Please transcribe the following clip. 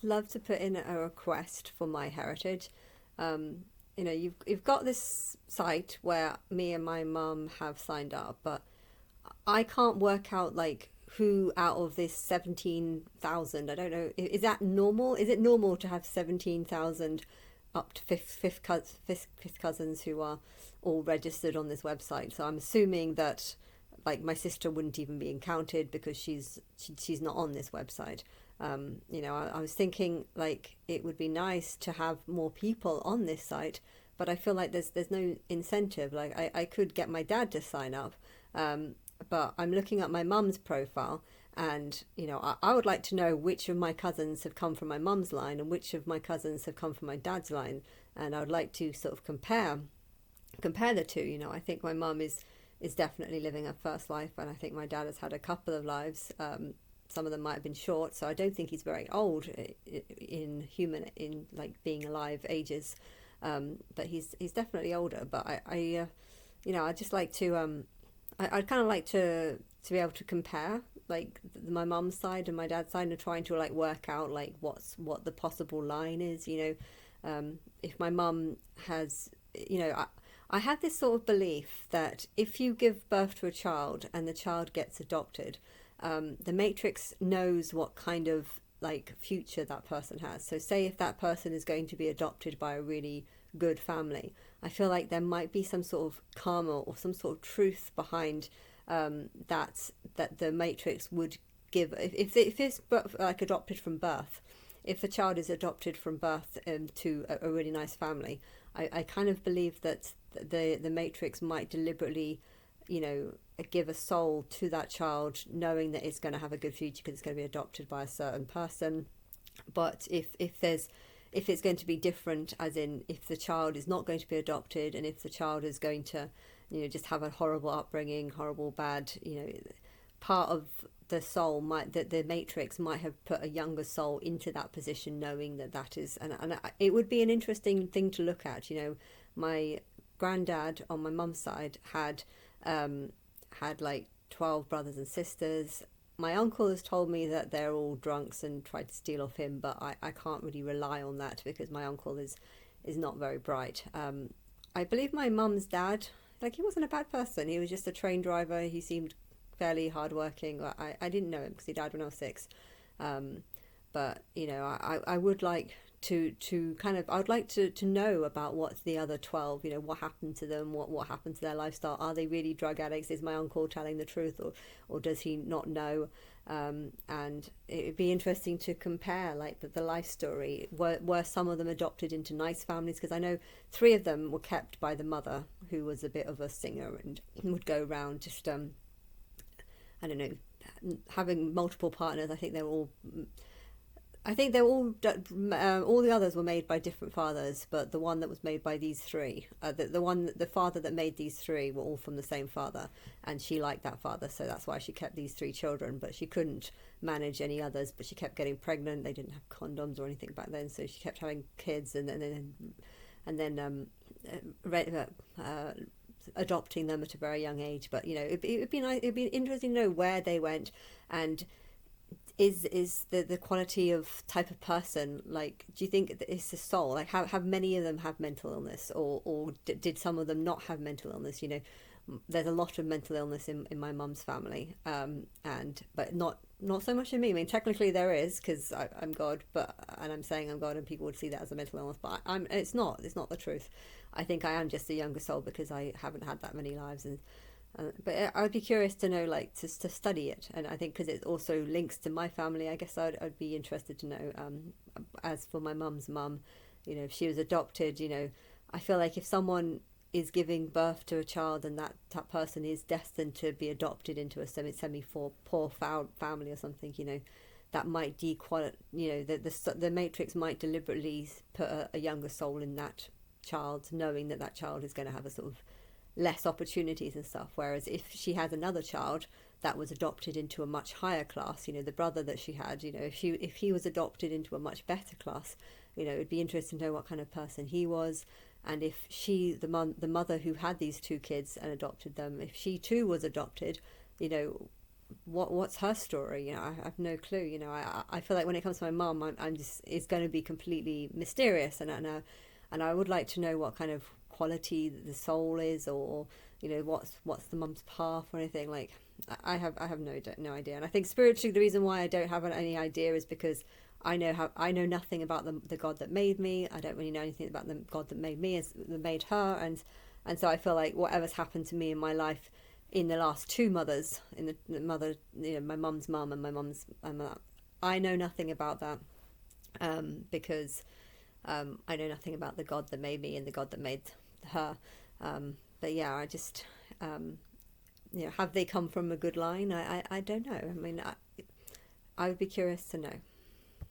love to put in a request for myherrage. You've got this site where me and my mum have signed up, but I can't work out like who out of this 17,000. I don't know. Is that normal? Is it normal to have 17,000 up to fifth cousins who are all registered on this website? So I'm assuming that like my sister wouldn't even be counted because she's not on this website. I was thinking like it would be nice to have more people on this site, but I feel like there's no incentive. Like I could get my dad to sign up, but I'm looking at my mum's profile, and I would like to know which of my cousins have come from my mum's line and which of my cousins have come from my dad's line, and I would like to sort of compare the two. I think my mum is definitely living her first life, and I think my dad has had a couple of lives. Some of them might have been short, so I don't think he's very old in like being alive ages, but he's definitely older. But I just like to I'd kind of like to be able to compare like my mum's side and my dad's side, and trying to like work out like what the possible line is. If my mum has, I have this sort of belief that if you give birth to a child and the child gets adopted, the matrix knows what kind of like future that person has. So say if that person is going to be adopted by a really good family, I feel like there might be some sort of karma or some sort of truth behind that the matrix would give if it's like adopted from birth. If the child is adopted from birth to a really nice family, I kind of believe that the matrix might deliberately give a soul to that child, knowing that it's going to have a good future because it's going to be adopted by a certain person. But if it's going to be different, as in if the child is not going to be adopted, and if the child is going to just have a horrible upbringing, horrible bad, part of the soul might, that the matrix might have put a younger soul into that position, knowing that is, and it would be an interesting thing to look at. My granddad on my mum's side had like 12 brothers and sisters. My uncle has told me that they're all drunks and tried to steal off him, but I can't really rely on that because my uncle is not very bright. I believe my mum's dad, like, he wasn't a bad person. He was just a train driver. He seemed fairly hardworking. I didn't know him because he died when I was 6. But I would like to kind of, I would like to know about what the other 12, what happened to them, what happened to their lifestyle. Are they really drug addicts? Is my uncle telling the truth, or does he not know? And it would be interesting to compare like the life story. Were some of them adopted into nice families? Because I know 3 of them were kept by the mother, who was a bit of a singer and would go around just I don't know, having multiple partners. I think they're all all the others were made by different fathers, but the one that was made by these 3, the father that made these 3 were all from the same father, and she liked that father, so that's why she kept these 3 children. But she couldn't manage any others, but she kept getting pregnant. They didn't have condoms or anything back then, so she kept having kids, and then adopting them at a very young age. But it'd be nice, it'd be interesting to know where they went, and is the quality of type of person, like, do you think it's the soul? Like, have many of them have mental illness, or did some of them not have mental illness? There's a lot of mental illness in my mum's family, but not so much in me. I mean, technically there is, because I'm God, and I'm saying I'm God, and people would see that as a mental illness, but it's not the truth. I think I am just a younger soul because I haven't had that many lives, and but I'd be curious to know, like, to study it. And I think because it also links to my family, I guess I'd be interested to know. As for my mum's mum, if she was adopted, I feel like if someone is giving birth to a child and that person is destined to be adopted into a poor family or something, that might the matrix might deliberately put a younger soul in that child, knowing that child is going to have a sort of less opportunities and stuff. Whereas if she has another child that was adopted into a much higher class, the brother that she had, if he was adopted into a much better class, it'd be interesting to know what kind of person he was. And if the mother who had these 2 kids and adopted them, if she too was adopted, what's her story? I have no clue. I feel like when it comes to my mum, I'm just it's going to be completely mysterious, and I would like to know what kind of quality the soul is, or what's the mum's path or anything. Like I have no idea. And I think spiritually, the reason why I don't have any idea is because I know nothing about the God that made me. I don't really know anything about the God that made me, as that made her, and so I feel like whatever's happened to me in my life in the last two mothers, in the mother, my mum's mum and my mum's I know nothing about that, because I know nothing about the God that made me and the God that made her. But yeah, I just have they come from a good line? I don't know. I mean, I would be curious to know.